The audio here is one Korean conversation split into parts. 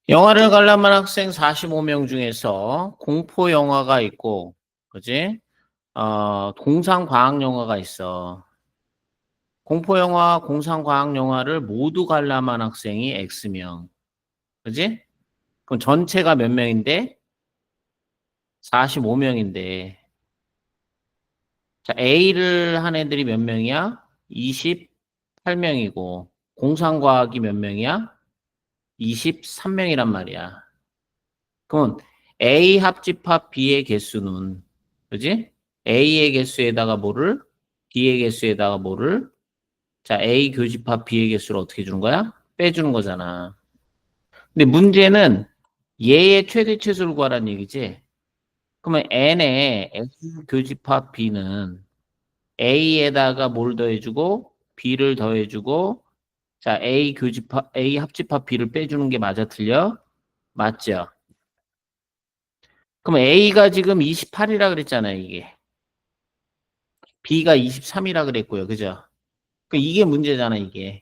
영화를 관람한 학생 45명 중에서 공포 영화가 있고, 그지? 공상 과학 영화가 있어. 공포 영화, 공상 과학 영화를 모두 관람한 학생이 X명. 그지? 그럼 전체가 몇 명인데? 45명인데. 자, A를 한 애들이 몇 명이야? 28명이고, 공상 과학이 몇 명이야? 23명이란 말이야. 그럼 A 합집합 B의 개수는, 그지? A의 개수에다가 뭐를? B의 개수에다가 뭐를? 자, A 교집합 B의 개수를 어떻게 주는 거야? 빼주는 거잖아. 근데 문제는 얘의 최대 최소를 구하라는 얘기지. 그러면 N의 X 교집합 B는 A에다가 뭘 더해주고 B를 더해주고 자, A 합집합 B를 빼주는 게 맞아 틀려? 맞죠? 그럼 A가 지금 28이라 그랬잖아요, 이게. B가 23이라 그랬고요. 그죠? 이게 문제잖아, 이게.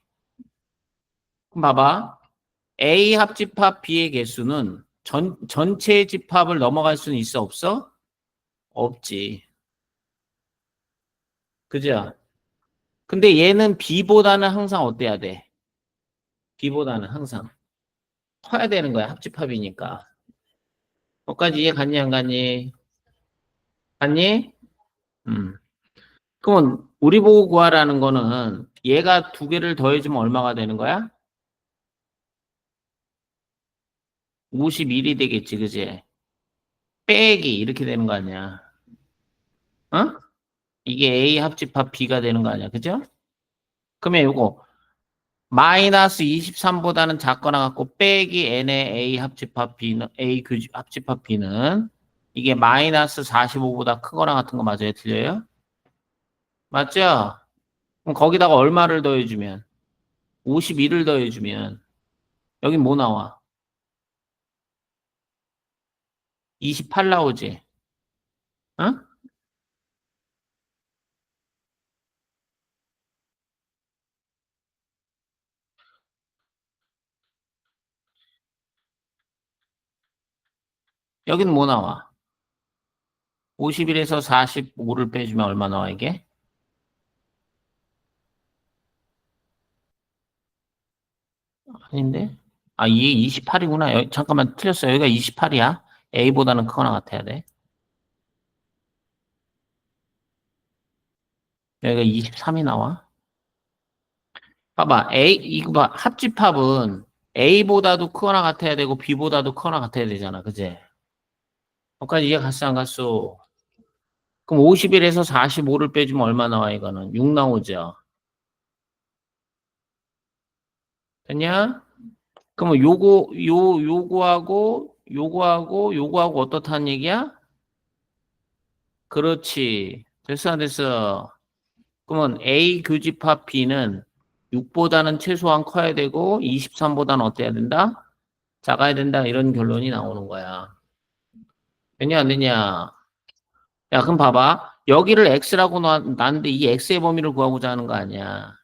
그럼 봐봐. A 합집합 B의 개수는 전체 집합을 넘어갈 수는 있어, 없어? 없지. 그죠? 근데 얘는 B보다는 항상 어때야 돼? B보다는 항상 커야 되는 거야, 합집합이니까. 거기까지 이해 갔니, 안 갔니? 갔니? 음. 그러면 우리 보고 구하라는 거는 얘가 두 개를 더해주면 얼마가 되는 거야? 51이 되겠지, 그지? 빼기 이렇게 되는 거 아니야. 어? 이게 A 합집합 B가 되는 거 아니야. 그죠? 그러면 요거 마이너스 23보다는 작거나 같고 빼기 N의 A 합집합 B는 A 합집합 B는 이게 마이너스 45보다 크거나 같은 거 맞아요? 틀려요? 맞죠? 그럼 거기다가 얼마를 더해주면 51을 더해주면 여기 뭐 나와? 28 나오지? 어? 여기는 뭐 나와? 51에서 45를 빼주면 얼마 나와 이게? 아닌데? 아, 이게 28이구나. 잠깐만, 틀렸어. 여기가 28이야. A보다는 크거나 같아야 돼. 여기가 23이 나와. 봐봐. 이거 봐. 합집합은 A보다도 크거나 같아야 되고, B보다도 크거나 같아야 되잖아. 그제? 거기까지 이해 갔어, 안 갔어? 그럼 51에서 45를 빼주면 얼마 나와, 이거는? 6 나오죠. 됐냐? 그러면 요거하고 어떻다는 얘기야? 그렇지. 됐어, 안 됐어? 그러면 A 교집합 B는 6보다는 최소한 커야 되고 23보다는 어때야 된다? 작아야 된다. 이런 결론이 나오는 거야. 되냐 안 되냐? 야, 그럼 봐봐. 여기를 X라고 놨는데 이 X의 범위를 구하고자 하는 거 아니야.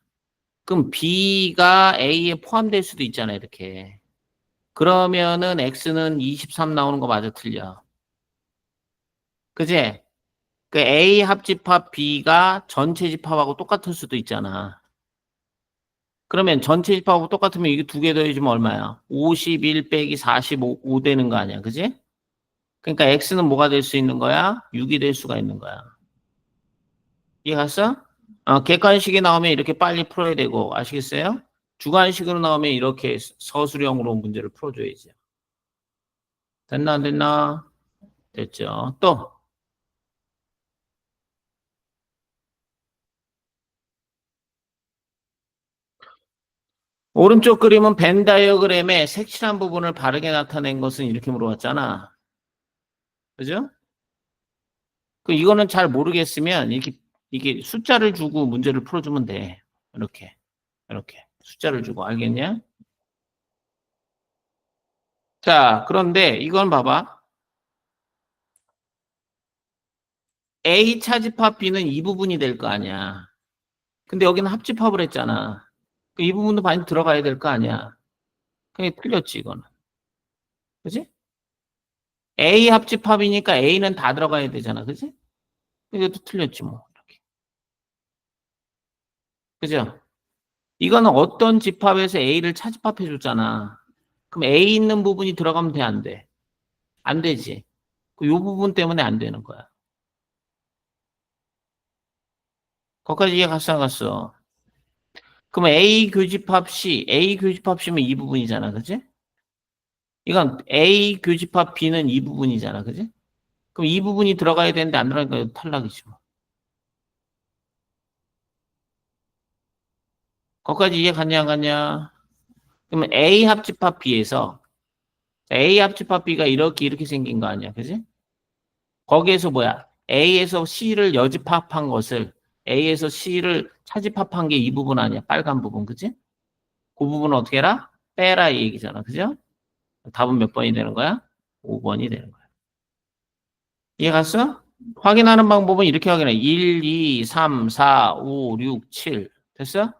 그럼 B가 A에 포함될 수도 있잖아, 이렇게. 그러면은 X는 23 나오는 거 맞아, 틀려. 그지? 그 A 합집합 B가 전체 집합하고 똑같을 수도 있잖아. 그러면 전체 집합하고 똑같으면 이게 두 개 더해주면 얼마야? 51 빼기 45, 5 되는 거 아니야. 그지? 그러니까 X는 뭐가 될 수 있는 거야? 6이 될 수가 있는 거야. 이해 갔어? 객관식이 나오면 이렇게 빨리 풀어야 되고, 아시겠어요? 주관식으로 나오면 이렇게 서술형으로 문제를 풀어줘야지. 됐나, 안 됐나? 됐죠. 또, 오른쪽 그림은 벤 다이어그램의 색칠한 부분을 바르게 나타낸 것은 이렇게 물어봤잖아. 그죠? 이거는 잘 모르겠으면 이게 숫자를 주고 문제를 풀어주면 돼. 이렇게 이렇게 숫자를 주고 알겠냐? 자, 그런데 이건 봐봐. A 차집합 B는 이 부분이 될 거 아니야. 근데 여기는 합집합을 했잖아. 이 부분도 많이 들어가야 될 거 아니야. 그게 틀렸지 이거는. 그지? A 합집합이니까 A는 다 들어가야 되잖아. 그지? 이것도 틀렸지 뭐. 이렇게. 그죠? 이거는 어떤 집합에서 A를 차집합해 줬잖아. 그럼 A 있는 부분이 들어가면 돼, 안 돼? 안 되지. 이 부분 때문에 안 되는 거야. 거기까지 이해 갔어, 안 갔어? 그럼 A 교집합 C, A 교집합 C면 이 부분이잖아. 그지? 이건 A 교집합 B는 이 부분이잖아. 그지? 그럼 이 부분이 들어가야 되는데 안 들어가니까 탈락이지 뭐. 거기까지 이해 갔냐, 안 갔냐? 그러면 A 합집합 B에서 A 합집합 B가 이렇게 생긴 거 아니야. 그지? 거기에서 뭐야? A에서 C를 여집합한 것을 A에서 C를 차집합한 게 이 부분 아니야. 빨간 부분. 그지? 그 부분은 어떻게 해라? 빼라 이 얘기잖아. 그죠? 답은 몇 번이 되는 거야? 5번이 되는 거야. 이해 갔어? 확인하는 방법은 이렇게 확인해. 1, 2, 3, 4, 5, 6, 7. 됐어?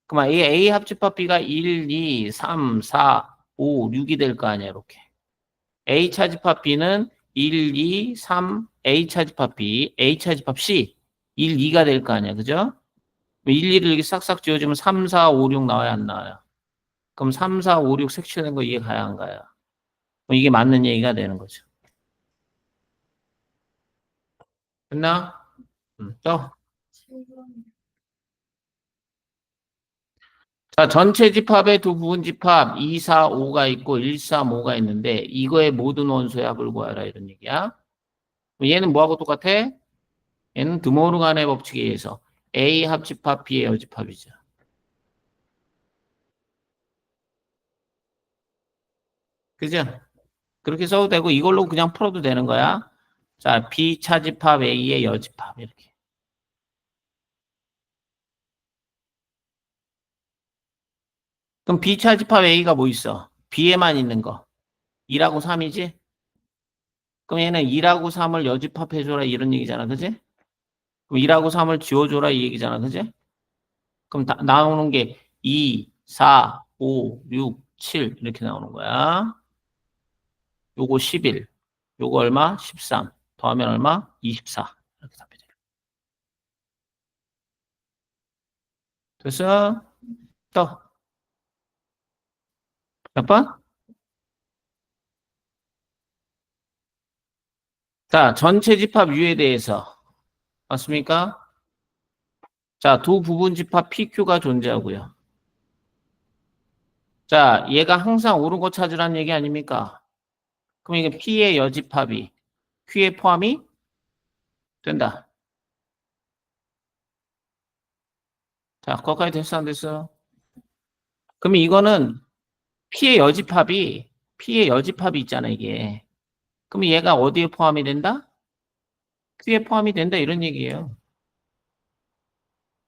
그럼 A 합집합 B가 1, 2, 3, 4, 5, 6이 될 거 아니야. 이렇게. A 차집합 B는 1, 2, 3, A 차집합 B, A 차집합 C, 1, 2가 될 거 아니야. 그죠? 1, 2를 이렇게 싹싹 지워주면 3, 4, 5, 6 나와야 안 나와요? 그럼 3, 4, 5, 6 색칠된 거 이해 가야 안 가요? 그럼 이게 맞는 얘기가 되는 거죠. 됐나? 또. 자, 전체 집합에 두 부분 집합 2, 4, 5가 있고 1, 3, 5가 있는데 이거의 모든 원소의 합을 구하라 이런 얘기야. 얘는 뭐하고 똑같아? 얘는 드모르간의 법칙에 의해서 A 합집합 B의 여집합이죠. 그죠? 그렇게 써도 되고 이걸로 그냥 풀어도 되는 거야. 자, B 차집합 A의 여집합 이렇게. 그럼 B 차집합 A가 뭐 있어? B에만 있는 거. 2하고 3이지? 그럼 얘는 2하고 3을 여집합해줘라 이런 얘기잖아. 그지? 그럼 2하고 3을 지워줘라 이 얘기잖아. 그지? 그럼 나오는 게 2, 4, 5, 6, 7 이렇게 나오는 거야. 요거 11. 요거 얼마? 13. 더하면 얼마? 24. 이렇게 답이 돼. 됐어? 또. 몇 번? 자, 전체 집합 U에 대해서. 맞습니까? 자, 두 부분 집합 PQ가 존재하고요. 자, 얘가 항상 옳은 거 찾으라는 얘기 아닙니까? 그럼 이게 P의 여집합이 Q에 포함이 된다. 자, 거기까지 됐어, 안 됐어? 그럼 이거는 P의 여집합이 있잖아, 이게. 그럼 얘가 어디에 포함이 된다? Q에 포함이 된다, 이런 얘기예요.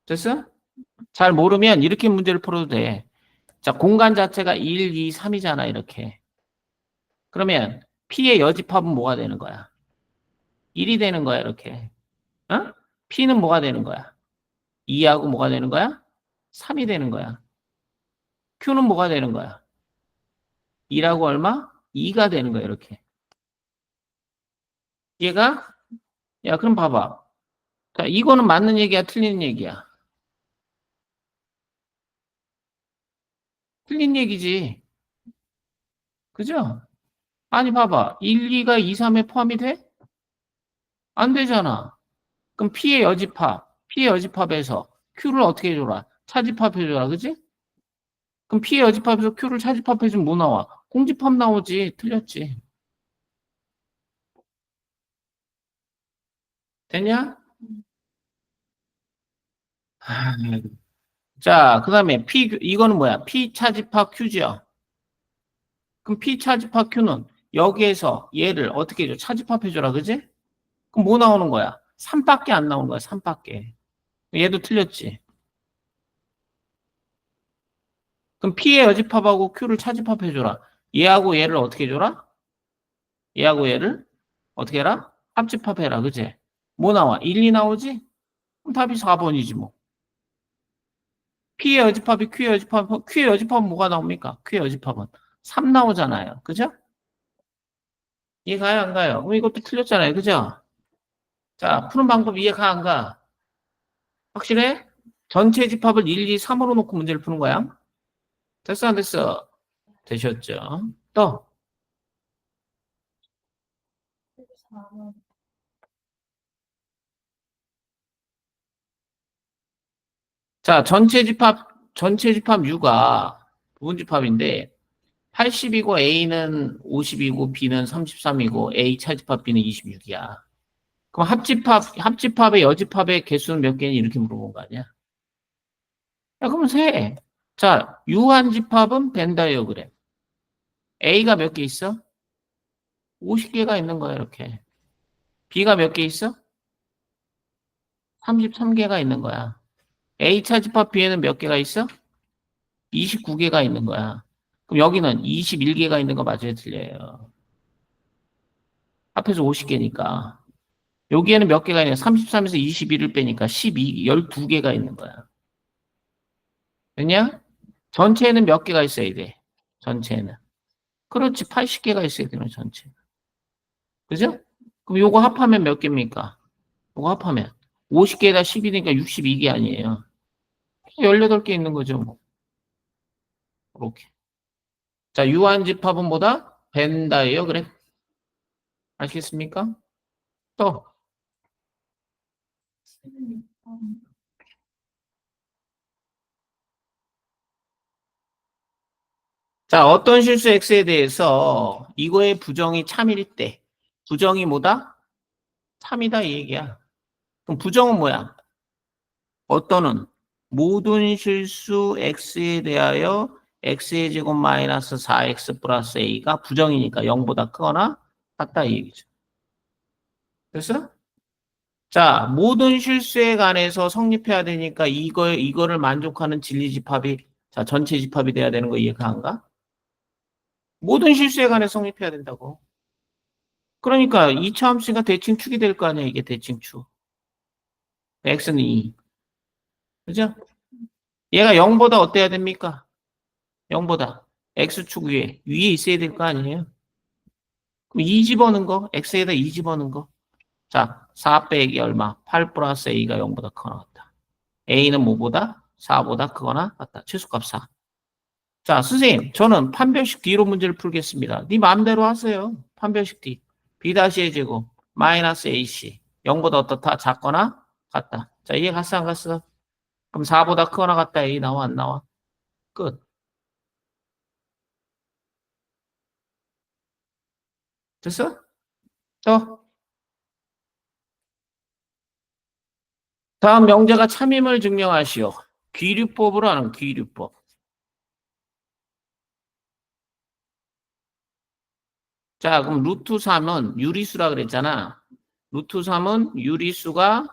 됐어? 잘 모르면 이렇게 문제를 풀어도 돼. 자, 공간 자체가 1, 2, 3이잖아, 이렇게. 그러면 P의 여집합은 뭐가 되는 거야? 1이 되는 거야, 이렇게. 어? P는 뭐가 되는 거야? 2하고 뭐가 되는 거야? 3이 되는 거야. Q는 뭐가 되는 거야? 2라고 얼마? 2가 되는 거야, 이렇게. 얘가? 야, 그럼 봐봐. 자, 이거는 맞는 얘기야, 틀린 얘기야? 틀린 얘기지. 그죠? 아니, 봐봐. 1, 2가 2, 3에 포함이 돼? 안 되잖아. 그럼 P의 여집합에서 Q를 어떻게 해줘라? 차집합해줘라, 그지? 그럼 P의 여집합에서 Q를 차집합해주면 뭐 나와? 공집합 나오지. 틀렸지. 됐냐? 자, 그 다음에 이거는 뭐야? P 차집합 Q죠. 그럼 P 차집합 Q는 여기에서 얘를 어떻게 해줘? 차집합해줘라, 그지? 그럼 뭐 나오는 거야? 3밖에 안 나오는 거야, 3밖에. 얘도 틀렸지. 그럼 P의 여집합하고 Q를 차집합해줘라. 얘하고 얘를 어떻게 해줘라? 얘하고 얘를 어떻게 해라? 합집합해라, 그지? 뭐 나와? 1, 2 나오지? 그럼 답이 4번이지, 뭐. Q의 여집합은 뭐가 나옵니까? Q의 여집합은 3 나오잖아요. 그죠? 이해 가요, 안 가요? 그럼 이것도 틀렸잖아요. 그죠? 자, 푸는 방법 이해 가, 안 가? 확실해? 전체 집합을 1, 2, 3으로 놓고 문제를 푸는 거야. 됐어, 안 됐어? 되셨죠? 또. 자, 전체 집합 U가 부분 집합인데, 80이고 A는 50이고 B는 33이고 A 차집합 B는 26이야. 그럼 합집합의 여집합의 개수는 몇 개니? 이렇게 물어본 거 아니야? 야, 그러면 세. 자, 유한 집합은 벤 다이어그램. A가 몇 개 있어? 50개가 있는 거야, 이렇게. B가 몇 개 있어? 33개가 있는 거야. A 차집합 B에는 몇 개가 있어? 29개가 있는 거야. 그럼 여기는 21개가 있는 거 맞아요, 틀려요? 합해서 50개니까. 여기에는 몇 개가 있냐? 33에서 21을 빼니까 12개가 있는 거야. 됐냐? 전체에는 몇 개가 있어야 돼? 전체에는. 그렇지, 80개가 있어야 되는 전체. 그죠? 그럼 요거 합하면 몇 개입니까? 요거 합하면. 50개에다 10이니까 62개 아니에요. 18개 있는 거죠, 뭐. 이렇게. 자, 유한집합은 뭐다? 벤다예요, 그래? 아시겠습니까? 또. 자, 어떤 실수 X에 대해서 이거의 부정이 참일 때, 부정이 뭐다? 참이다, 이 얘기야. 그럼 부정은 뭐야? 어떤은 모든 실수 x에 대하여 x의 제곱 마이너스 4x 플러스 a가 부정이니까 0보다 크거나 같다 이 얘기죠. 됐어? 자, 모든 실수에 관해서 성립해야 되니까 이거를 만족하는 진리 집합이 자, 전체 집합이 돼야 되는 거 이해가 안 가? 모든 실수에 관해 성립해야 된다고. 그러니까 이차 함수가 대칭축이 될 거 아니야, 이게 대칭축. x는 2. 그죠? 얘가 0보다 어때야 됩니까? 0보다 x축 위에 있어야 될 거 아니에요? 그럼 2 집어넣은 거 x에다 2 집어넣은 거. 자, 4 빼기 얼마? 8 플러스 a가 0보다 크거나 같다. a는 뭐보다? 4보다 크거나 같다. 최소값 4. 자, 선생님, 저는 판별식 D로 문제를 풀겠습니다. 네 마음대로 하세요. 판별식 D. B-의 제곱 마이너스 AC 0보다 어떻다? 작거나 같다. 자, 이해 갔어 안 갔어? 그럼 4보다 크거나 같다. A 나와 안 나와? 끝. 됐어? 또 다음 명제가 참임을 증명하시오. 귀류법으로 하는 귀류법. 자, 그럼 루트 3은 유리수라 그랬잖아. 루트 3은 유리수가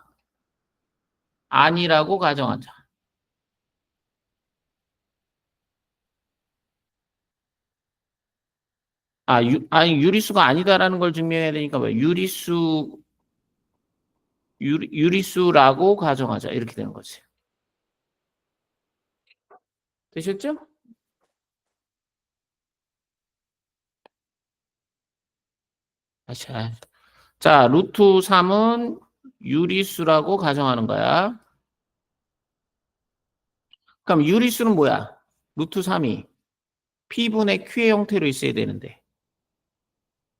아니라고 가정하자. 아니, 유리수가 아니다라는 걸 증명해야 되니까 뭐 유리수라고 가정하자. 이렇게 되는 거지. 되셨죠? 다시. 자, 루트 3은 유리수라고 가정하는 거야. 그럼 유리수는 뭐야? 루트 3이 P분의 Q의 형태로 있어야 되는데.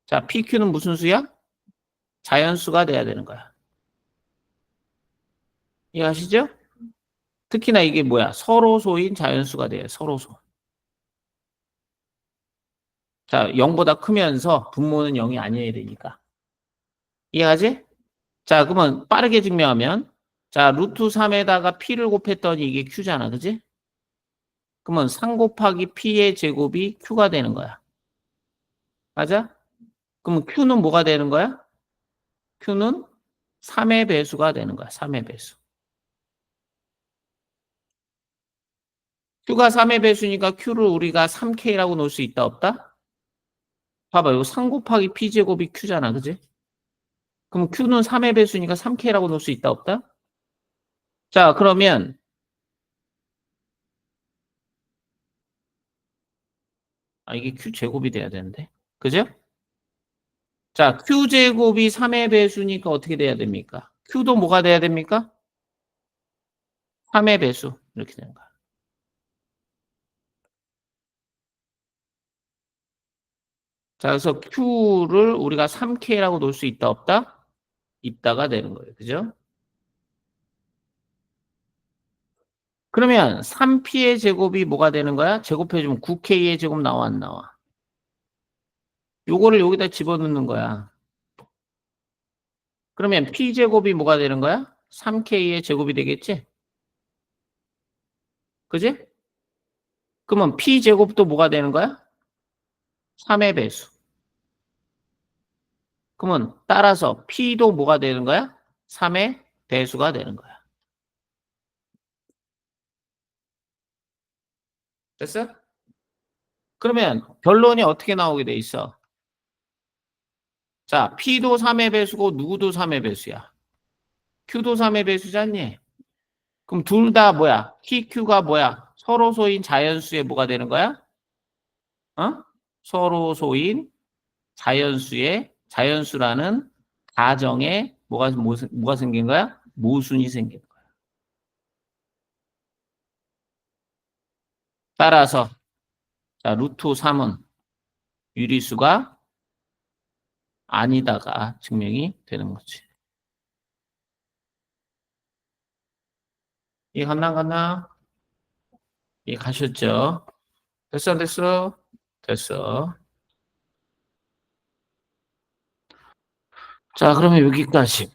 자, PQ는 무슨 수야? 자연수가 돼야 되는 거야. 이해하시죠? 특히나 이게 뭐야? 서로소인 자연수가 돼요. 서로소. 자, 0보다 크면서 분모는 0이 아니어야 되니까. 이해하지? 자, 그러면 빠르게 증명하면 자, 루트 3에다가 P를 곱했더니 이게 Q잖아. 그지? 그러면 3 곱하기 P의 제곱이 Q가 되는 거야. 맞아? 그러면 Q는 뭐가 되는 거야? Q는 3의 배수가 되는 거야. 3의 배수. Q가 3의 배수니까 Q를 우리가 3K라고 놓을 수 있다 없다? 봐봐. 이거 3 곱하기 P제곱이 Q잖아. 그지? 그럼 Q는 3의 배수니까 3K라고 놓을 수 있다 없다? 자, 그러면 이게 Q 제곱이 돼야 되는데. 그죠? 자, Q제곱이 3의 배수니까 어떻게 돼야 됩니까? Q도 뭐가 돼야 됩니까? 3의 배수. 이렇게 되는 거야. 자, 그래서 Q를 우리가 3K라고 놓을 수 있다, 없다? 있다가 되는 거예요. 그죠? 그러면 3P의 제곱이 뭐가 되는 거야? 제곱해주면 9K의 제곱 나와, 안 나와? 요거를 여기다 집어넣는 거야. 그러면 P제곱이 뭐가 되는 거야? 3K의 제곱이 되겠지? 그지? 그러면 P제곱도 뭐가 되는 거야? 3의 배수. 그러면 따라서 P도 뭐가 되는 거야? 3의 배수가 되는 거야. 됐어? 그러면 결론이 어떻게 나오게 돼 있어? 자, P도 3의 배수고 누구도 3의 배수야. Q도 3의 배수잖니? 그럼 둘 다 뭐야? PQ가 뭐야? 서로 소인 자연수의 뭐가 되는 거야? 어? 서로 소인 자연수의 자연수라는 가정에 뭐가 생긴 거야? 모순이 생긴 거야. 따라서 자, 루트 3은 유리수가 아니다가 증명이 되는 거지. 이해 갔나 안 갔나? 이해 가셨죠? 됐어 안 됐어? 됐어. 자, 그러면 여기까지.